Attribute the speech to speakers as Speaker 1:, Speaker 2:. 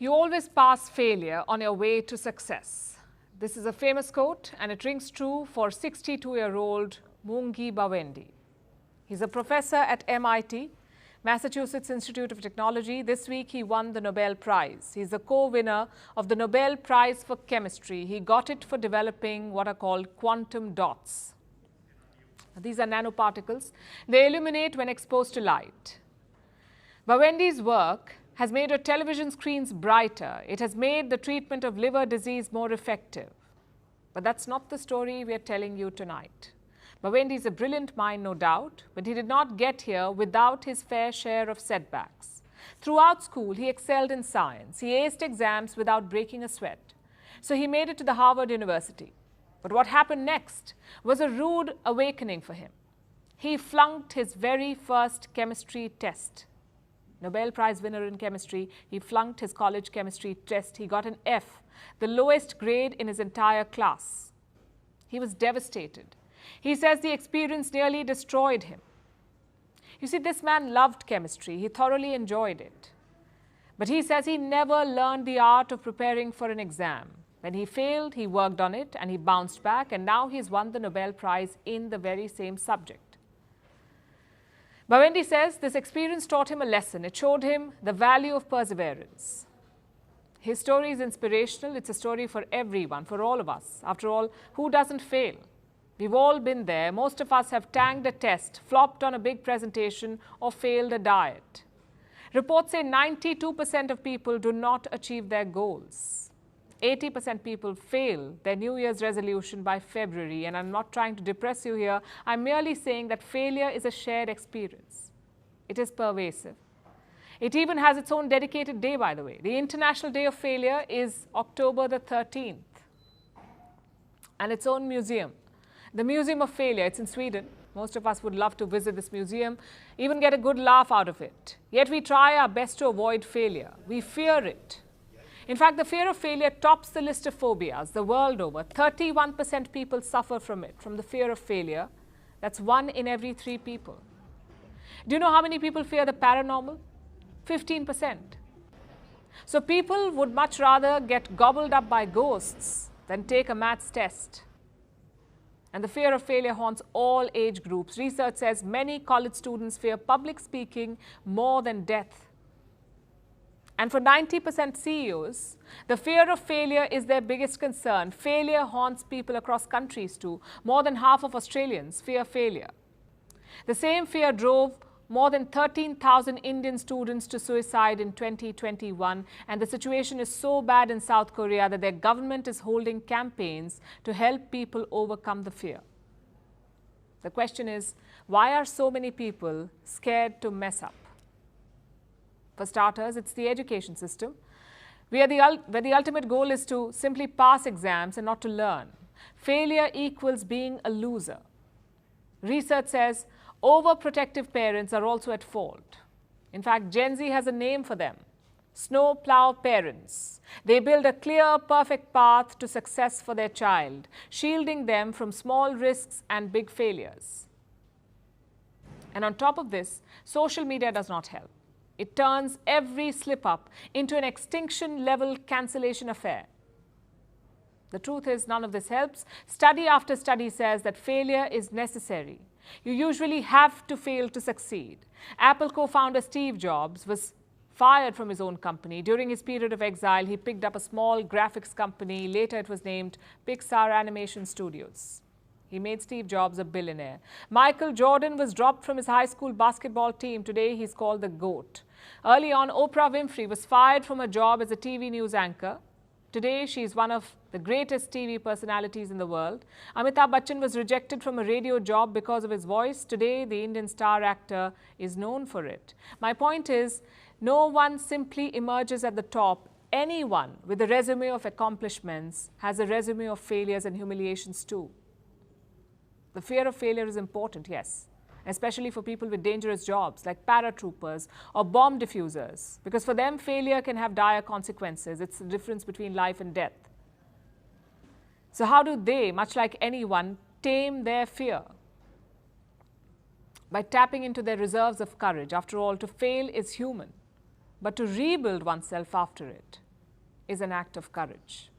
Speaker 1: You always pass failure on your way to success. This is a famous quote, and it rings true for 62-year-old Mungi Bawendi. He's a professor at MIT, Massachusetts Institute of Technology. This week, he won the Nobel Prize. He's the co-winner of the Nobel Prize for Chemistry. He got it for developing what are called quantum dots. These are nanoparticles. They illuminate when exposed to light. Bawendi's work has made our television screens brighter. It has made the treatment of liver disease more effective. But that's not the story we are telling you tonight. Bawendi is a brilliant mind, no doubt, but he did not get here without his fair share of setbacks. Throughout school, he excelled in science. He aced exams without breaking a sweat. So he made it to the Harvard University. But what happened next was a rude awakening for him. He flunked his very first chemistry test. Nobel Prize winner in chemistry, he flunked his college chemistry test. He got an F, the lowest grade in his entire class. He was devastated. He says the experience nearly destroyed him. You see, this man loved chemistry. He thoroughly enjoyed it. But he says he never learned the art of preparing for an exam. When he failed, he worked on it and he bounced back, and now he's won the Nobel Prize in the very same subject. Bawendi says this experience taught him a lesson. It showed him the value of perseverance. His story is inspirational. It's a story for everyone, for all of us. After all, who doesn't fail? We've all been there. Most of us have tanked a test, flopped on a big presentation, or failed a diet. Reports say 92% of people do not achieve their goals. 80% people fail their New Year's resolution by February, and I'm not trying to depress you here. I'm merely saying that failure is a shared experience. It is pervasive. It even has its own dedicated day, by the way. The International Day of Failure is October the 13th, and its own museum. The Museum of Failure, it's in Sweden. Most of us would love to visit this museum, even get a good laugh out of it. Yet we try our best to avoid failure. We fear it. In fact, the fear of failure tops the list of phobias the world over. 31% people suffer from it, from the fear of failure. That's 1 in every 3 people. Do you know how many people fear the paranormal? 15%. So people would much rather get gobbled up by ghosts than take a maths test. And the fear of failure haunts all age groups. Research says many college students fear public speaking more than death. And for 90% CEOs, the fear of failure is their biggest concern. Failure haunts people across countries too. More than half of Australians fear failure. The same fear drove more than 13,000 Indian students to suicide in 2021. And the situation is so bad in South Korea that their government is holding campaigns to help people overcome the fear. The question is, why are so many people scared to mess up? For starters, it's the education system, where the ultimate goal is to simply pass exams and not to learn. Failure equals being a loser. Research says overprotective parents are also at fault. In fact, Gen Z has a name for them: snowplow parents. They build a clear, perfect path to success for their child, shielding them from small risks and big failures. And on top of this, social media does not help. It turns every slip-up into an extinction-level cancellation affair. The truth is, none of this helps. Study after study says that failure is necessary. You usually have to fail to succeed. Apple co-founder Steve Jobs was fired from his own company. During his period of exile, he picked up a small graphics company. Later, it was named Pixar Animation Studios. He made Steve Jobs a billionaire. Michael Jordan was dropped from his high school basketball team. Today, he's called the GOAT. Early on, Oprah Winfrey was fired from her job as a TV news anchor. Today, she's one of the greatest TV personalities in the world. Amitabh Bachchan was rejected from a radio job because of his voice. Today, the Indian star actor is known for it. My point is, no one simply emerges at the top. Anyone with a resume of accomplishments has a resume of failures and humiliations too. The fear of failure is important, yes, especially for people with dangerous jobs like paratroopers or bomb diffusers, because for them, failure can have dire consequences. It's the difference between life and death. So how do they, much like anyone, tame their fear? By tapping into their reserves of courage. After all, to fail is human, but to rebuild oneself after it is an act of courage.